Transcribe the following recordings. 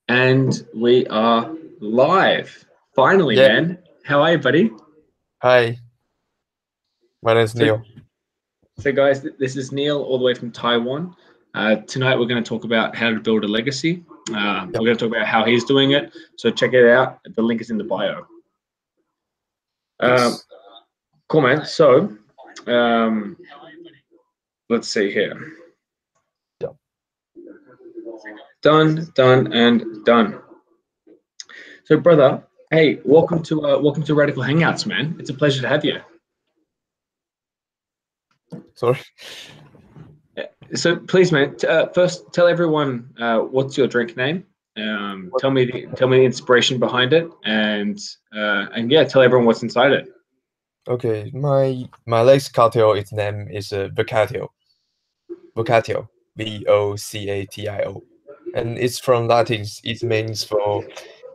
And we are live. Finally, Yeah. man. How are you, buddy? Hi, my name is So, Neil. so, guys, this is Neil, all the way from Taiwan. Tonight, we're going to talk about how to build a legacy. Yeah. We're going to talk about how he's doing it. So, check it out. The link is in the bio. Um, Peace. cool, man. So, um, let's see here. Yeah. Done, done, and done. So, brother, hey, welcome to Radical Hangouts, man. It's a pleasure to have you. Sorry. So please, man, first tell everyone what's your drink name. Tell me the inspiration behind it, and yeah, tell everyone what's inside it. Okay, my latest cocktail, its name is Vocatio. Vocatio. Vocatio. And it's from Latin. It means for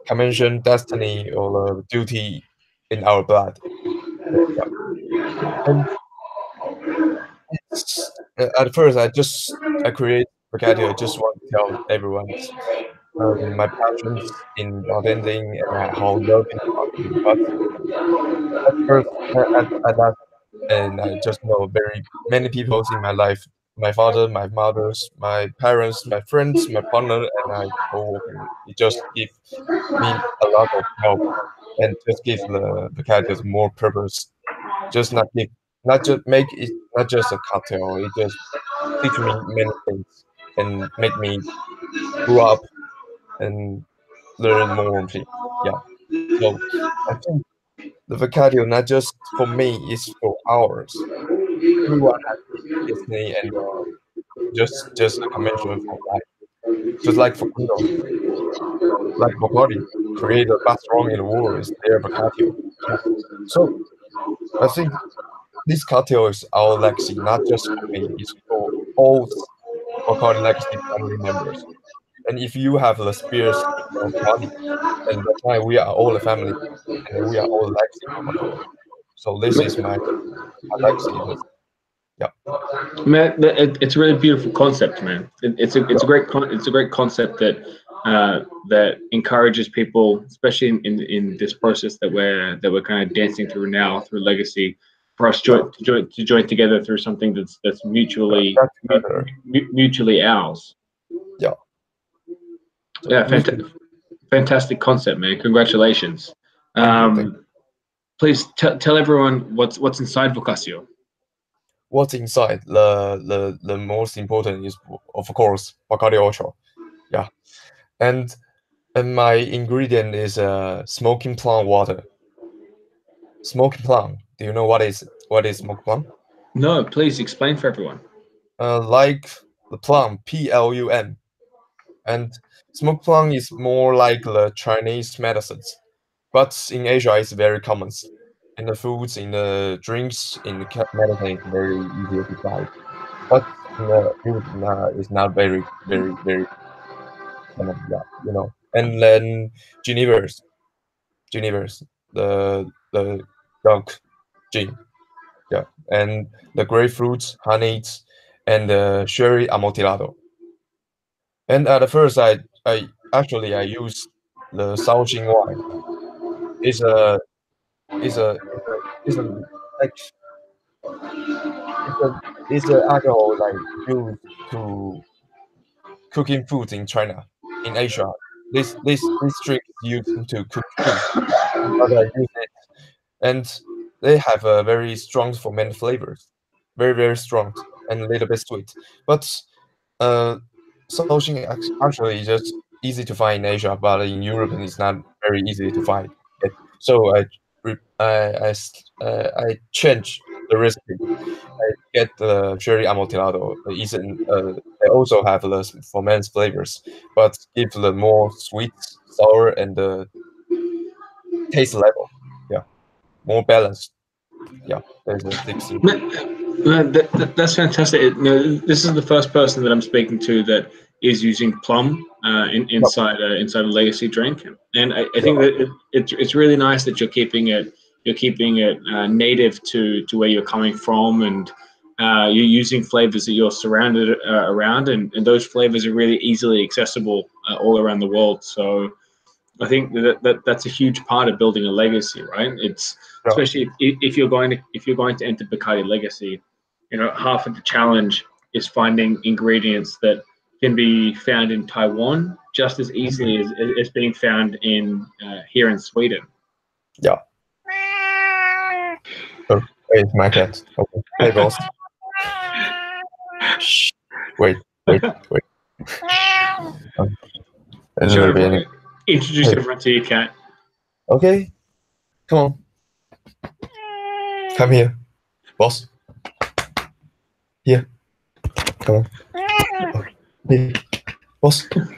convention, destiny, or duty in our blood. Yeah. And at first, I create Vocatio. I just want to tell everyone my passions in bartending and how loving bartending. But at first, at that, and I just know very many people in my life. My father, my mothers, my parents, my friends, my partner, and my co-worker. It just give me a lot of help and just give the characters more purpose. Just not give, not just make it not just a cocktail. It just teach me many things and make me grow up and learn more things. Yeah. So I think the vocabulary not just for me, it's for ours. Everyone has his destiny and just a convention for life. Just like for like Bacardi, create the best rum in the world is their vocabulary. Yeah. So I think this cocktail is our legacy, not just for me. It's for all Bacardi legacy family members. And if you have the spirits of body, and that's why we are all a family, and we are all legacy for Bacardi. So this is my legacy. Yeah. Man, it's a really beautiful concept, man. It's a great concept that encourages people, especially in this process that we're kind of dancing through now through legacy, for us Yeah. to join together through something that's mutually That's better. mutually ours. Yeah. So Yeah, we fantastic concept, man. Congratulations. thank Um, please tell everyone what's inside Vocasio. what's inside. The most important is of course Bacardi Ultra. Yeah. And my ingredient is smoking plum water. Smoking plum. Do you know what is smoking plum? No, please explain for everyone. Like the plum, Plum, and smoked plum is more like the Chinese medicines, but in Asia it's very common. In the foods, in the drinks, in the medicine, it's very easy to find. But in the Europe, it's not very common. Yeah, you know. And then Genevers, Genevers, the dog gin, yeah, and the grapefruits, honeys, and the sherry amontillado. And at first, I use the Shaoxing wine. It's a it's a like it's a it's a alcohol like used to cooking food in China, in Asia. This drink is used to cook food. But I use it, and they have a very strong fermented flavors, very strong and a little bit sweet. But uh, Shaoxing actually is just easy to find in Asia, but in Europe it's not very easy to find. It. So I change the recipe. I get the cherry amontillado. They also have the fermented flavors, but give the more sweet, sour, and the taste level. Yeah, more balanced. Yeah, there's a six in. That's fantastic. This is the first person that I'm speaking to that is using plum Yep, inside a legacy drink, and I think yeah, that it's really nice that you're keeping it native to where you're coming from, and you're using flavors that you're surrounded around, and those flavors are really easily accessible all around the world. So I think that's a huge part of building a legacy, right? It's Yeah. especially if you're going to enter Bacardi Legacy, half of the challenge is finding ingredients that can be found in Taiwan just as easily as being found in here in Sweden. Yeah. Oh, wait, my cat. Okay. Hey, boss. Shh. Wait. Introduce everyone to your cat. Okay. Come on. Come here, boss. Here. Come on. Okay. Here. Boss. Come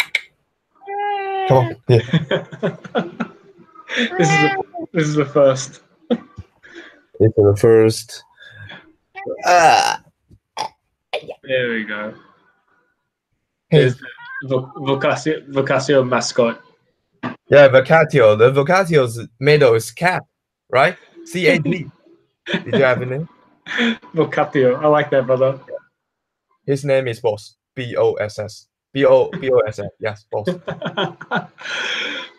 on. Here. This is the first. It's the first. There we go. Hey. There's the Vocatio mascot. Yeah, Vocatio. The Vocatio's middle is cat, right? CAT. Did you have a name? Vocatio. I like that, brother. His name is Boss. BOSS. BOSS. Yes, Boss.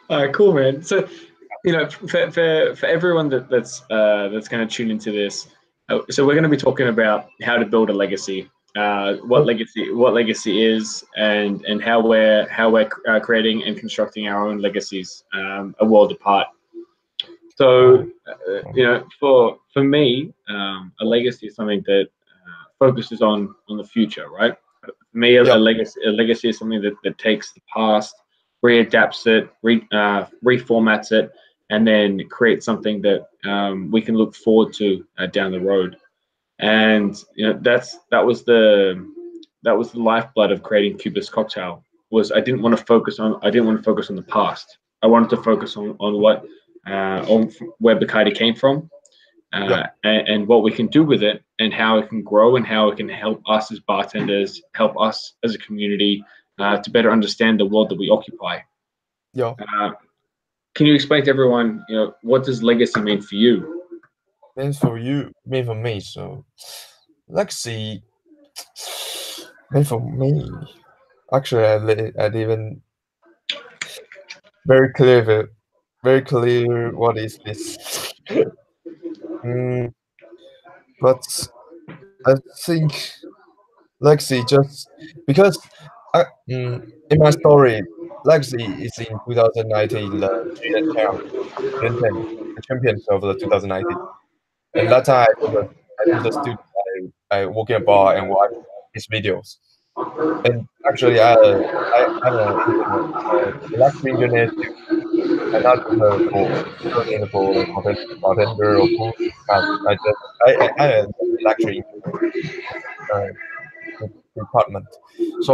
All right, cool, man. So, for everyone that's going to tune into this, so we're going to be talking about how to build a legacy, what legacy is, and how we're creating and constructing our own legacies, a world apart. So, for me, a legacy is something that focuses on the future, right? For me, a legacy is something that takes the past, readapts it, reformats it, and then creates something that we can look forward to down the road. And that was the lifeblood of creating Cubist Cocktail. Was I didn't want to focus on the past. I wanted to focus on what on where Bacardi came from, and what we can do with it, and how it can grow, and how it can help us as bartenders, help us as a community to better understand the world that we occupy. Yeah. Can you explain to everyone, what does legacy mean for you? Means for you, mean for me. So, legacy. Mean for me. Actually, I didn't very clear what is this. But I think Lexi just because in my story, Lexi is in 2019 the the champions of the 2019, and that time I was a student. I work in a bar and watch his videos. And actually, I'm an engineer, electrical engineer too. I'm not for studying for bartender or food. I just I am electrical department. So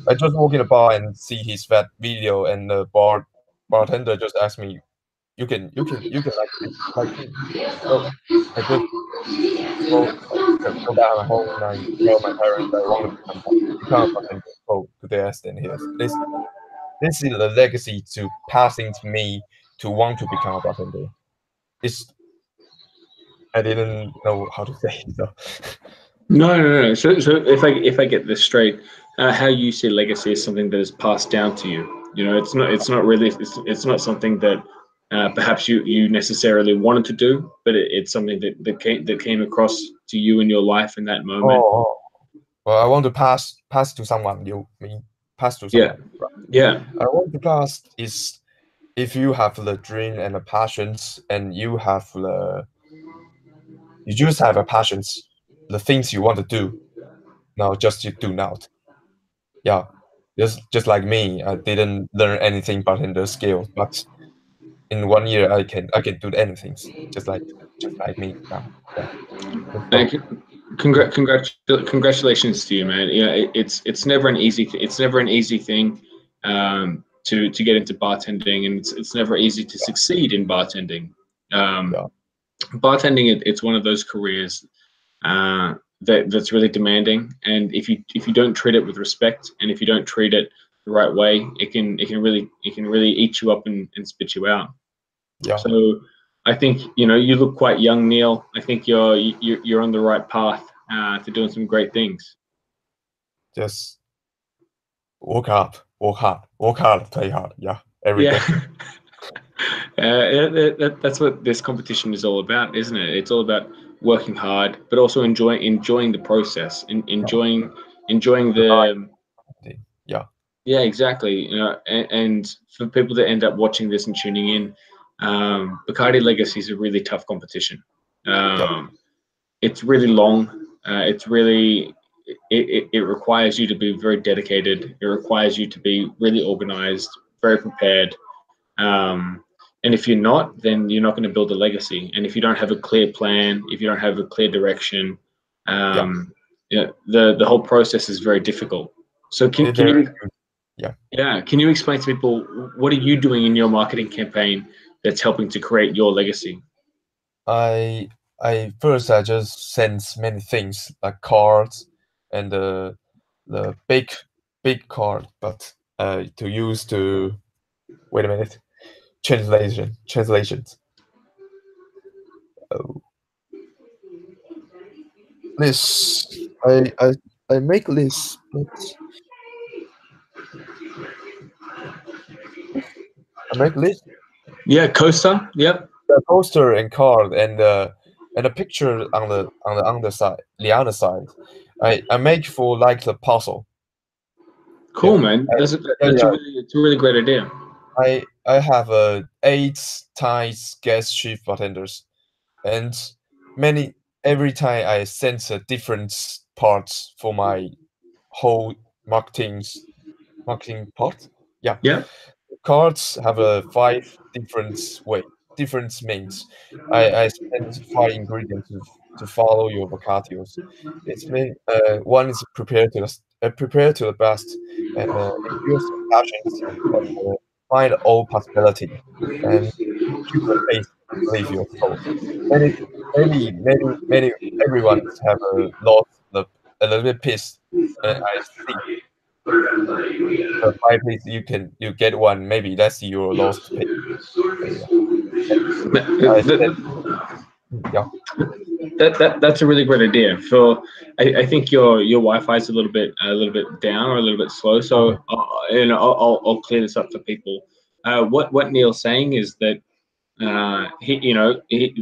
I just walk in the bar and see his that video, and the bartender just asked me, you can like him." So I just go back home and I tell my parents I want to become a bartender. So today I stand here. This is the legacy to passing to me to want to become a bartender. It's I didn't know how to say it. So. No. So if I get this straight, how you see legacy is something that is passed down to you. It's not really it's not something that perhaps you necessarily wanted to do, but it's something that came across to you in your life in that moment. Oh. Well, I want to pass to someone. You mean pass to someone? Yeah. I want to pass is if you have the dream and the passions, and you just have a passions, the things you want to do. Now, just you do not. Yeah, just like me, I didn't learn anything but in the skills, but in 1 year I can do anything, just like me now. Yeah. Thank you. Congratulations to you, man. It's never an easy thing to get into bartending, and it's never easy to succeed in bartending. Bartending, it's one of those careers that's really demanding, and if you don't treat it with respect, and if you don't treat it the right way, it can really eat you up and spit you out. Yeah. So I think you look quite young, Neil. I think you're on the right path to doing some great things. Just woke up work hard, play hard. Yeah, every Yeah. day. That's what this competition is all about, isn't it? It's all about working hard, but also enjoying the process, and Yeah, enjoying the the. variety. Yeah, Yeah, exactly. And for people that end up watching this and tuning in, Bacardi Legacy is a really tough competition. yeah, It's really long. It's really it requires you to be very dedicated. It requires you to be really organized, very prepared. Um, and if you're not, then you're not going to build a legacy. And if you don't have a clear plan, if you don't have a clear direction, yeah. the whole process is very difficult. So It can very you yeah. yeah, can you explain to people what are you doing in your marketing campaign that's helping to create your legacy? I I just send many things like cards and the big card, but to use to wait a minute translations. Oh, this I make this, but I make this Yeah, Costa. Yep. the poster and card and a picture on the underside the other side. I make for like the puzzle. Cool, Yeah, man. I, yeah, That's yeah. it's a really great idea. I have 8 Thai guest chief bartenders, and many every time I send a different parts for my whole marketing part. Yeah, Yeah. cards have a 5 different means. I spend 5 ingredients to follow your vocations. It's mean one is prepare to the best, and use your passions and find all possibility, and keep the faith, believe your soul. Many many everyone have lost a little bit peace. I see the 5 piece you get one, maybe that's your lost piece. Yeah. I said, yeah, That's a really great idea. I think your Wi-Fi is a little bit down or a little bit slow. okay, So I'll clear this up for people. What Neil's saying is that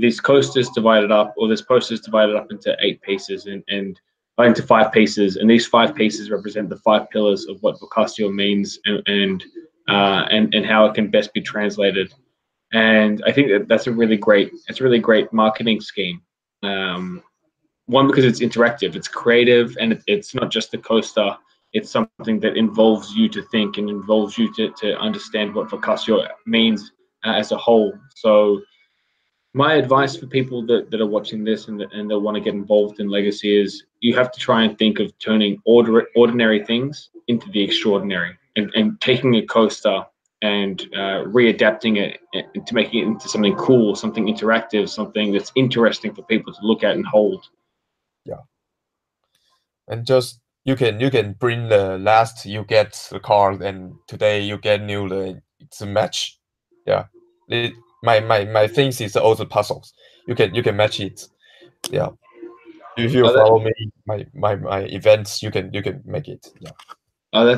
this coaster is divided up, or this poster is divided up into 8 pieces and into 5 pieces, and these 5 pieces represent the 5 pillars of what Vocatio means and how it can best be translated. And I think that it's a really great marketing scheme. Um, One, because it's interactive, it's creative, and it's not just the coaster. It's something that involves you to think and involves you to understand what Vocatio means as a whole. So my advice for people that are watching this and that want to get involved in legacy is you have to try and think of turning ordinary things into the extraordinary, and taking a coaster and readapting it to making it into something cool, something interactive, something that's interesting for people to look at and hold. yeah. And just you can bring the last you get the card, and today you get new it's a match. Yeah, my things is also puzzles. You can match it. Yeah, if you Oh, follow me my events, you can make it. Yeah,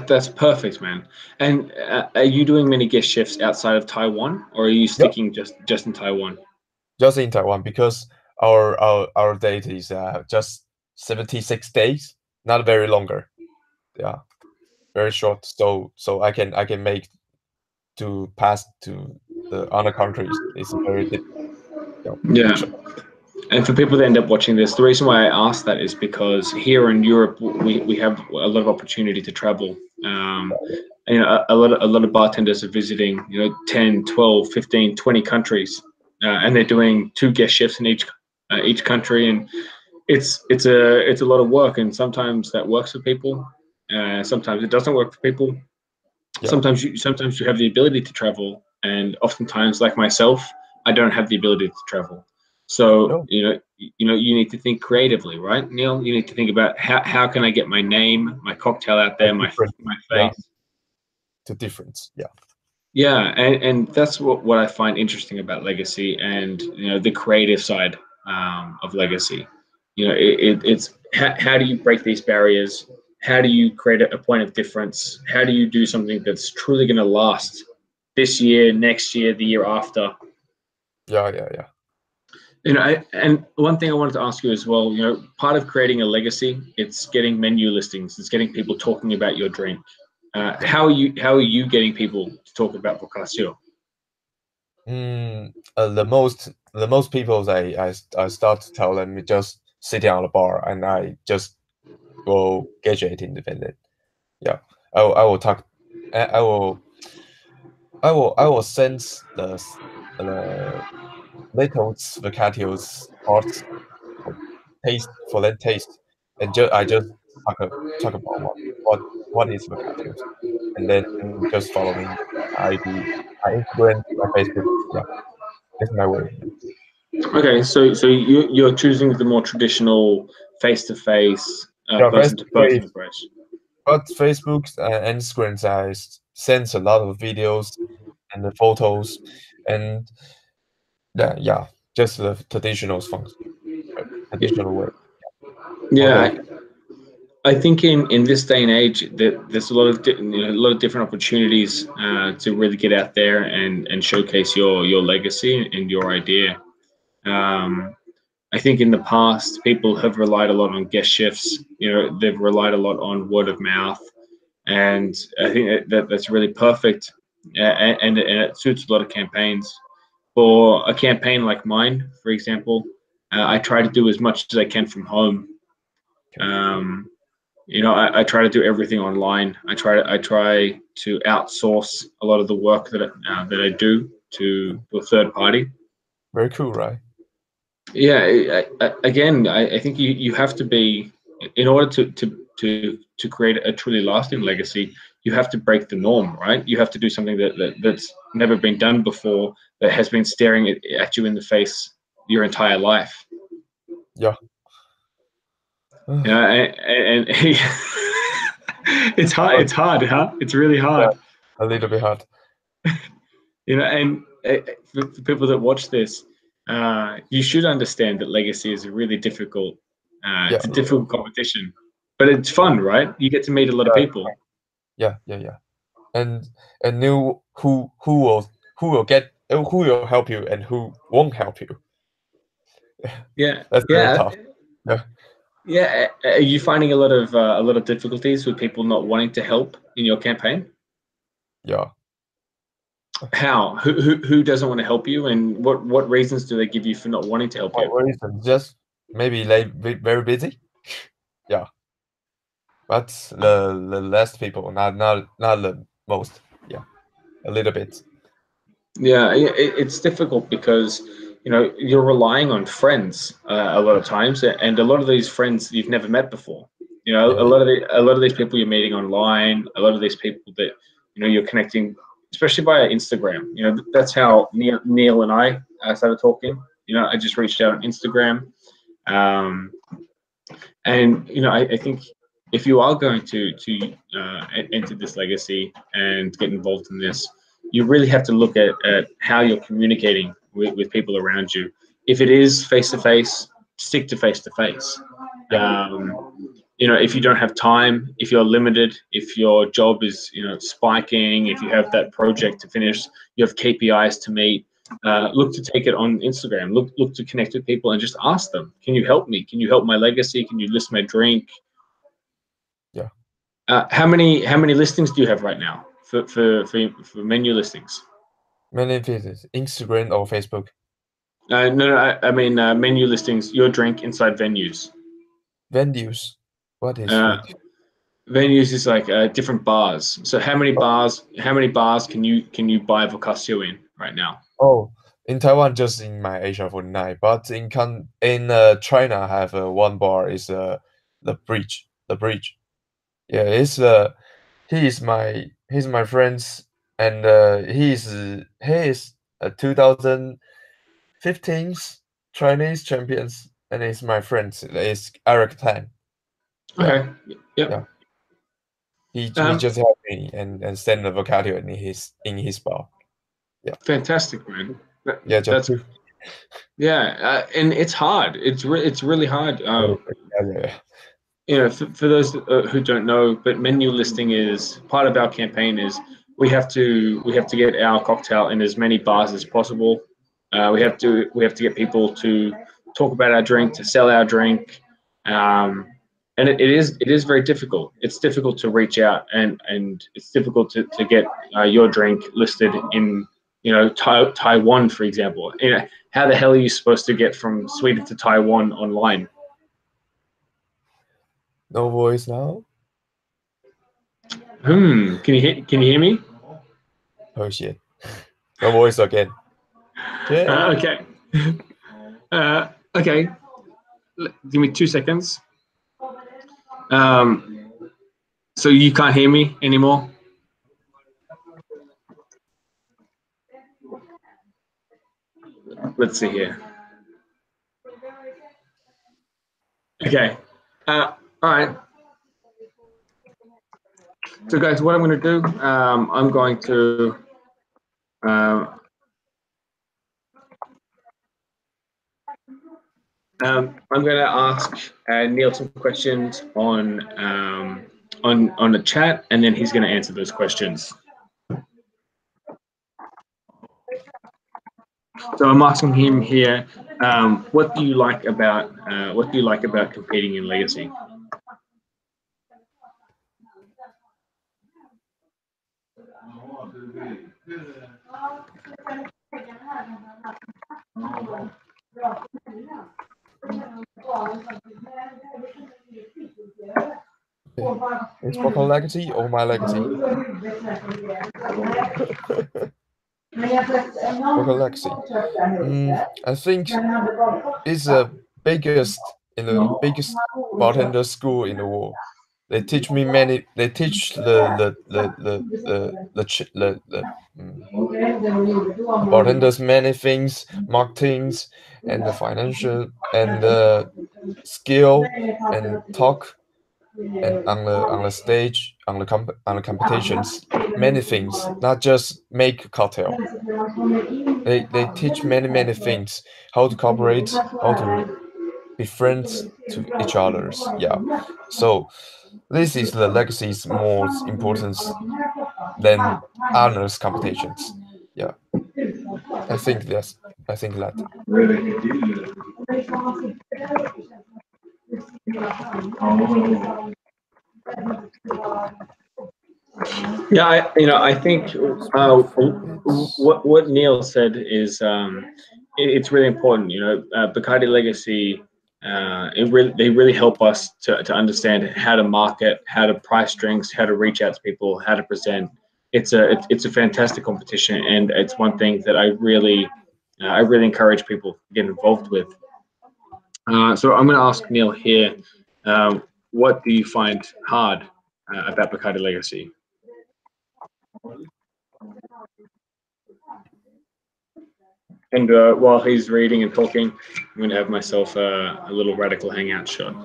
that's perfect, man. And are you doing many guest shifts outside of Taiwan, or are you yeah. sticking just in Taiwan? Just in Taiwan because our date is just 76 days, not very longer. Yeah, very short. So I can make to pass to the other countries is very yeah, Yeah. short. And for people that end up watching this, the reason why I asked that is because here in Europe, we have a lot of opportunity to travel. A lot of bartenders are visiting, 10, 12, 15, 20 countries, and they're doing 2 guest shifts in each country. And it's a lot of work. And sometimes that works for people. Sometimes it doesn't work for people. Yeah, Sometimes you have the ability to travel, and oftentimes, like myself, I don't have the ability to travel. So no, you need to think creatively, right, Neil? You need to think about how can I get my name, my cocktail out a there, different. my Yeah, face. to difference. Yeah, Yeah, and that's what I find interesting about legacy, and the creative side of legacy. It's how do you break these barriers? how do you create a point of difference? How do you do something that's truly going to last this year, next year, the year after? Yeah. And one thing I wanted to ask you as well, part of creating a legacy, it's getting menu listings, it's getting people talking about your drink. How are you getting people to talk about Vocasio? The most people I start to tell them just sitting on the bar and I just go gadget independent. Yeah, I will talk. I will I will send the little vocatios parts for for them taste, and I just talk about what is vocatios, and then just follow me. I do my Instagram, my Facebook. Yeah, that's my way. Okay, so you're choosing the more traditional face-to-face, Yeah, face to person-to-person face. approach. But Facebook and Instagram, I send a lot of videos and the photos, and yeah, just the traditional function, traditional way. Yeah, Organic. I think in this day and age that there's a lot of a lot of different opportunities to really get out there and showcase your legacy and your idea. Um, I think in the past people have relied a lot on guest chefs. They've relied a lot on word of mouth, and I think that's really perfect, and it suits a lot of campaigns. For a campaign like mine, for example, I try to do as much as I can from home. Um, I try to do everything online. I try to outsource a lot of the work that I do to a third party. Very cool, right? Yeah, again, I think you have to be, in order to create a truly lasting legacy, you have to break the norm, right? You have to do something that's never been done before, that has been staring at you in the face your entire life. Yeah. And it's hard. But, It's hard, huh? It's really yeah, hard. a little bit hard. And for people that watch this, you should understand that legacy is a really difficult. Yeah, It's a difficult competition, but it's fun, right? You get to meet a lot of people. yeah. And knew who will get who will help you and who won't help you. Yeah, That's very yeah, tough. Yeah, yeah. Are you finding a lot of difficulties with people not wanting to help in your campaign? yeah. How? Who doesn't want to help you, and what reasons do they give you for not wanting to help you? What reason? Just maybe like very busy. Yeah, but the less people, not the most. Yeah, a little bit. Yeah, it's difficult because you're relying on friends a lot of times, and a lot of these friends you've never met before. Yeah, A lot of these people you're meeting online, a lot of these people that you're connecting, especially via Instagram. That's how Neil and I started talking. I just reached out on Instagram, um, and I think if you are going to enter this legacy and get involved in this, you really have to look at how you're communicating with people around you. If it is face to face, stick to face to face. yeah, If you don't have time, if you're limited, if your job is spiking, if you have that project to finish, you have KPIs to meet. Look to take it on Instagram. Look to connect with people and just ask them, "Can you help me? Can you help my legacy? Can you list my drink?" yeah. How many listings do you have right now for menu listings? Many visits, Instagram or Facebook. No, no, I mean menu listings. Your drink inside venues. Venues. What is Uh, venue? Venues is like different bars. So how many bars can you buy Vocasio in right now? Oh, in Taiwan, just in my Asia 49, but in China, I have one bar is the bridge. The bridge. Yeah, it's he's my friends, and he is a 2015 Chinese champions, and he's my friend. It's Eric Tan. Yeah, Okay. Yep. yeah. He Um, just helped me and send the vocabulary in his bar. Yeah, Fantastic, man. yeah, just That's two. yeah, and it's hard. It's really hard. Yeah, yeah, yeah. for those who don't know, but menu listing is part of our campaign. Is we have to get our cocktail in as many bars as possible. We have to get people to talk about our drink, to sell our drink, and it is very difficult. It's difficult to reach out, and it's difficult to get your drink listed in Taiwan, for example. How the hell are you supposed to get from Sweden to Taiwan online? No voice now? Can you hear me? Oh shit. No voice again. Yeah. Okay. Okay. Give me 2 seconds. So you can't hear me anymore? Let's see here. Okay. All right. So guys, what I'm going to do, I'm going to I'm going to ask Neil some questions on the chat, and then he's going to answer those questions. So I'm asking him here, what do you like about competing in Legacy? It's Bacardi Legacy or my legacy? Bacardi Legacy. I think it's the biggest bartender school in the world. They teach me many. They teach the bartenders many things, marketings, and the financial and the skill and talk, and on the stage, on the competitions, many things, not just make cocktail. They teach many things, how to cooperate, how to be friends to each others. Yeah. So this is the legacy's most importance than honors competitions. Yeah. I think that. Yeah, I think what Neil said is it's really important. Bacardi Legacy, they really help us to understand how to market, how to price drinks, how to reach out to people, how to present. It's a fantastic competition, and it's one thing that I really encourage people to get involved with. So I'm going to ask Neil here, what do you find hard about Bacardi Legacy? And while he's reading and talking, I'm going to have myself a little radical hangout shot.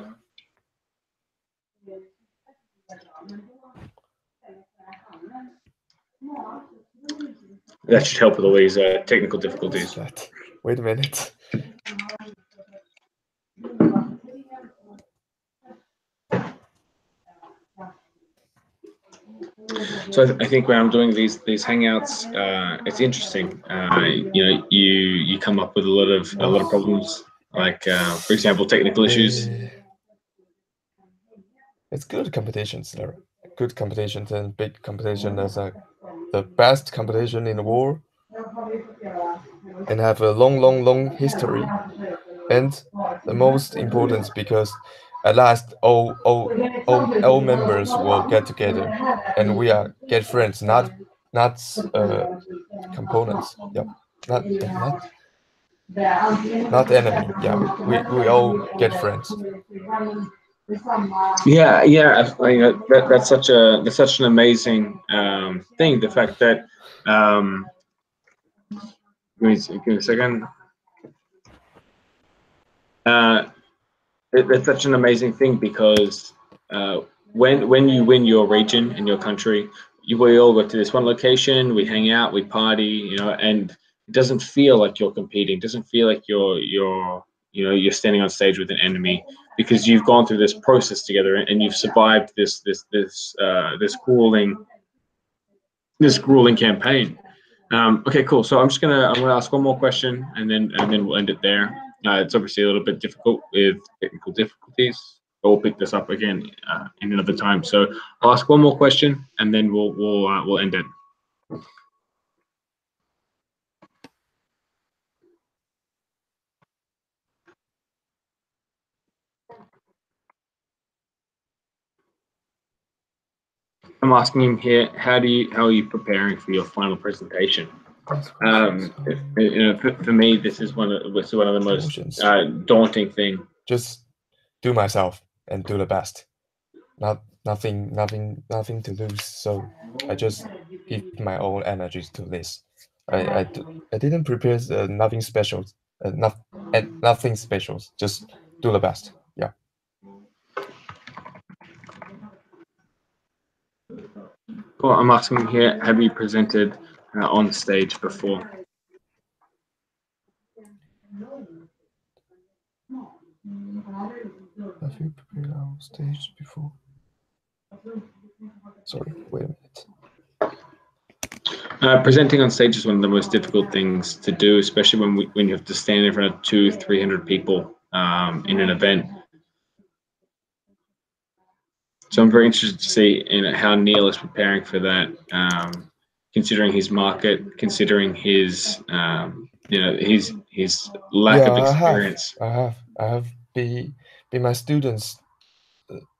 That should help with all these technical difficulties. Wait a minute. So I think when I'm doing these hangouts, it's interesting. You come up with a lot of problems, like for example, technical issues. It's good competitions there. Good competitions and big competition as the best competition in the world, and have a long history. And the most important because at last all members will get together, and we are get friends, not components. Yep, not enemy. Yeah, we all get friends. Yeah, that's such an amazing thing. The fact that give me a second. It's such an amazing thing because when you win your region and your country, we all go to this one location, we hang out, we party, and it doesn't feel like you're competing. It doesn't feel like you're standing on stage with an enemy. because you've gone through this process together and you've survived this grueling campaign. Okay, cool. So I'm gonna ask one more question, and then we'll end it there. It's obviously a little bit difficult with technical difficulties, but we'll pick this up again in another time. So I'll ask one more question, and then we'll end it. I'm asking him here, how are you preparing for your final presentation? For me, this is one of the most daunting thing. Just do myself and do the best. Nothing to lose. So I just give my all energies to this. I didn't prepare nothing special. Nothing special. Just do the best. Yeah. Well, I'm asking here, have you presented on stage before? Have you prepared on stage before? Sorry, wait a minute. Presenting on stage is one of the most difficult things to do, especially when you have to stand in front of 200-300 people in an event. So I'm very interested to see how Neil is preparing for that, considering his market, considering his his lack of experience. I have been my students.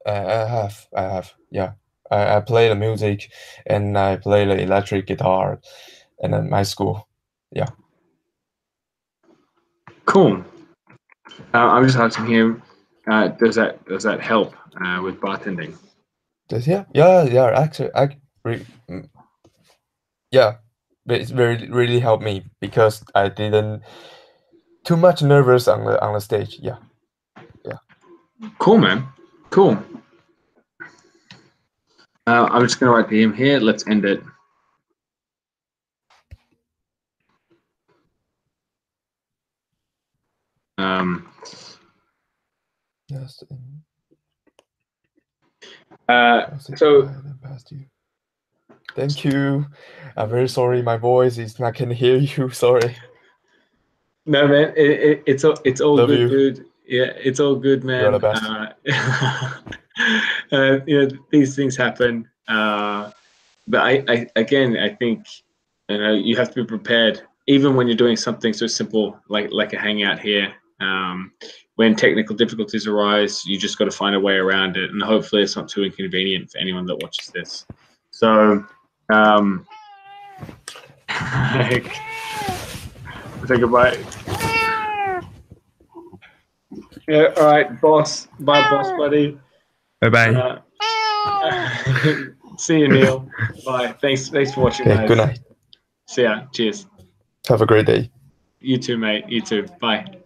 I have. Yeah. I play the music and I play the electric guitar, and at my school. Yeah. Cool. I'm just asking him, does that help with bartending? Yeah. Actually, yeah, but it's really helped me because I didn't too much nervous on the stage. Yeah. Cool, man. Cool. I'm just gonna write the him here. Let's end it. Yes. So thank you. I'm very sorry. My voice is not can hear you. Sorry. No, man. It's all Love good, you. dude. Yeah, it's all good, man. You're the best. These things happen. But I think you have to be prepared, even when you're doing something so simple like a hangout here. When technical difficulties arise, you just got to find a way around it, and hopefully it's not too inconvenient for anyone that watches this. So, say goodbye. Yeah, all right, boss. Bye, boss, buddy. Bye. See you, Neil. Bye. Thanks for watching, guys. Good night. See ya. Cheers. Have a great day. You too, mate. You too. Bye.